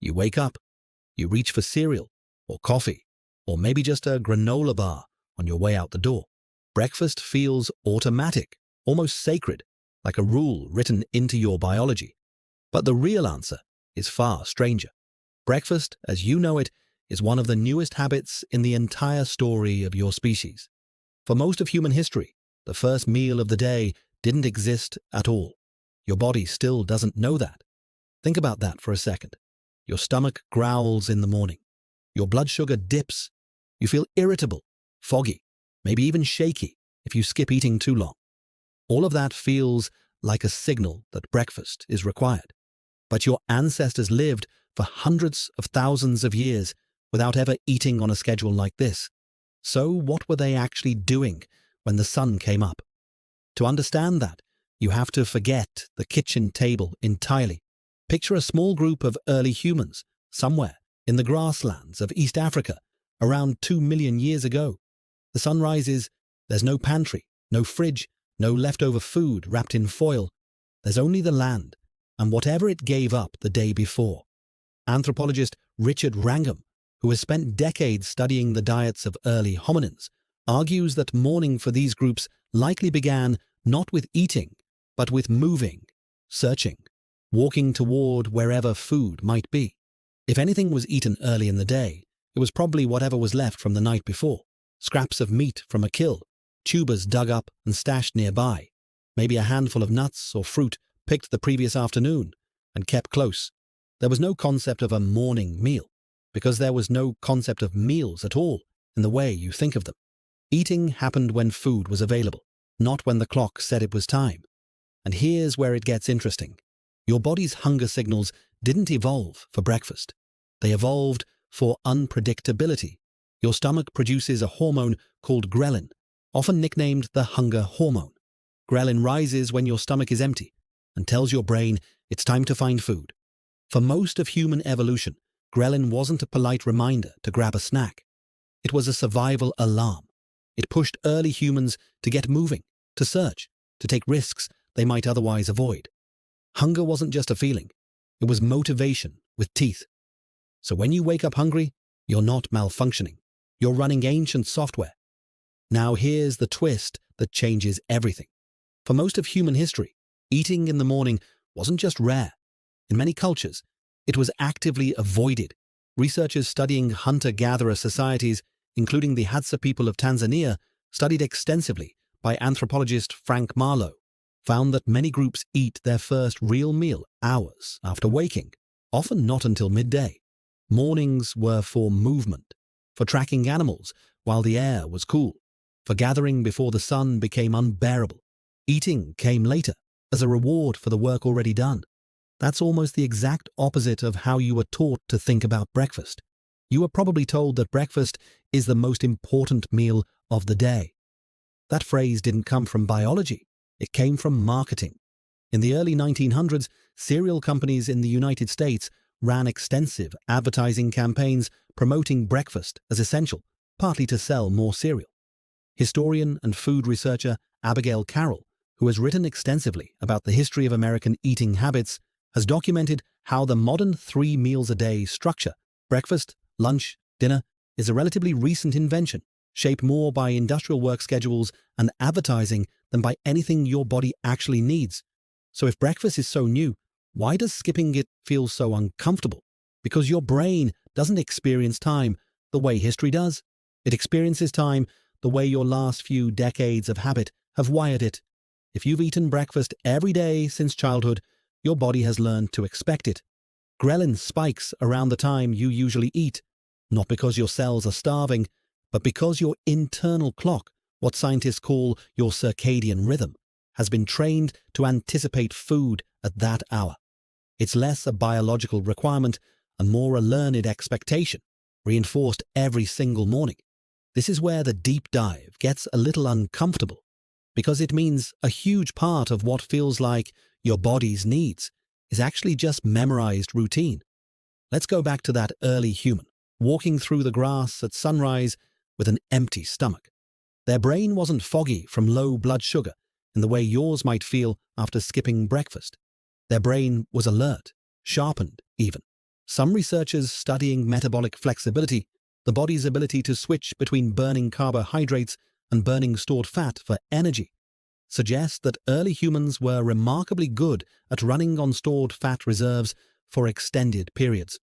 You wake up, you reach for cereal, or coffee, or maybe just a granola bar on your way out the door. Breakfast feels automatic, almost sacred, like a rule written into your biology. But the real answer is far stranger. Breakfast, as you know it, is one of the newest habits in the entire story of your species. For most of human history, the first meal of the day didn't exist at all. Your body still doesn't know that. Think about that for a second. Your stomach growls in the morning. Your blood sugar dips. You feel irritable, foggy, maybe even shaky if you skip eating too long. All of that feels like a signal that breakfast is required. But your ancestors lived for hundreds of thousands of years without ever eating on a schedule like this. So what were they actually doing when the sun came up? To understand that, you have to forget the kitchen table entirely. Picture a small group of early humans somewhere in the grasslands of East Africa around 2 million years ago. The sun rises, there's no pantry, no fridge, no leftover food wrapped in foil. There's only the land and whatever it gave up the day before. Anthropologist Richard Wrangham, who has spent decades studying the diets of early hominins, argues that morning for these groups likely began not with eating, but with moving, searching, walking toward wherever food might be. If anything was eaten early in the day, it was probably whatever was left from the night before. Scraps of meat from a kill, tubers dug up and stashed nearby, maybe a handful of nuts or fruit picked the previous afternoon and kept close. There was no concept of a morning meal, because there was no concept of meals at all in the way you think of them. Eating happened when food was available, not when the clock said it was time. And here's where it gets interesting. Your body's hunger signals didn't evolve for breakfast. They evolved for unpredictability. Your stomach produces a hormone called ghrelin, often nicknamed the hunger hormone. Ghrelin rises when your stomach is empty and tells your brain it's time to find food. For most of human evolution, ghrelin wasn't a polite reminder to grab a snack. It was a survival alarm. It pushed early humans to get moving, to search, to take risks they might otherwise avoid. Hunger wasn't just a feeling. It was motivation with teeth. So when you wake up hungry, you're not malfunctioning. You're running ancient software. Now here's the twist that changes everything. For most of human history, eating in the morning wasn't just rare. In many cultures, it was actively avoided. Researchers studying hunter-gatherer societies, including the Hadza people of Tanzania, studied extensively by anthropologist Frank Marlowe, found that many groups eat their first real meal hours after waking, often not until midday. Mornings were for movement, for tracking animals while the air was cool, for gathering before the sun became unbearable. Eating came later, as a reward for the work already done. That's almost the exact opposite of how you were taught to think about breakfast. You were probably told that breakfast is the most important meal of the day. That phrase didn't come from biology. It came from marketing. In the early 1900s, cereal companies in the United States ran extensive advertising campaigns promoting breakfast as essential, partly to sell more cereal. Historian and food researcher Abigail Carroll, who has written extensively about the history of American eating habits, has documented how the modern 3 meals a day structure, breakfast, lunch, dinner, is a relatively recent invention, shaped more by industrial work schedules and advertising than by anything your body actually needs. So if breakfast is so new, why does skipping it feel so uncomfortable? Because your brain doesn't experience time the way history does. It experiences time the way your last few decades of habit have wired it. If you've eaten breakfast every day since childhood, your body has learned to expect it. Ghrelin spikes around the time you usually eat, not because your cells are starving, but because your internal clock, what scientists call your circadian rhythm, has been trained to anticipate food at that hour. It's less a biological requirement and more a learned expectation, reinforced every single morning. This is where the deep dive gets a little uncomfortable, because it means a huge part of what feels like your body's needs is actually just memorized routine. Let's go back to that early human, walking through the grass at sunrise with an empty stomach. Their brain wasn't foggy from low blood sugar in the way yours might feel after skipping breakfast. Their brain was alert, sharpened even, Some researchers studying metabolic flexibility, the body's ability to switch between burning carbohydrates and burning stored fat for energy, suggest that early humans were remarkably good at running on stored fat reserves for extended periods.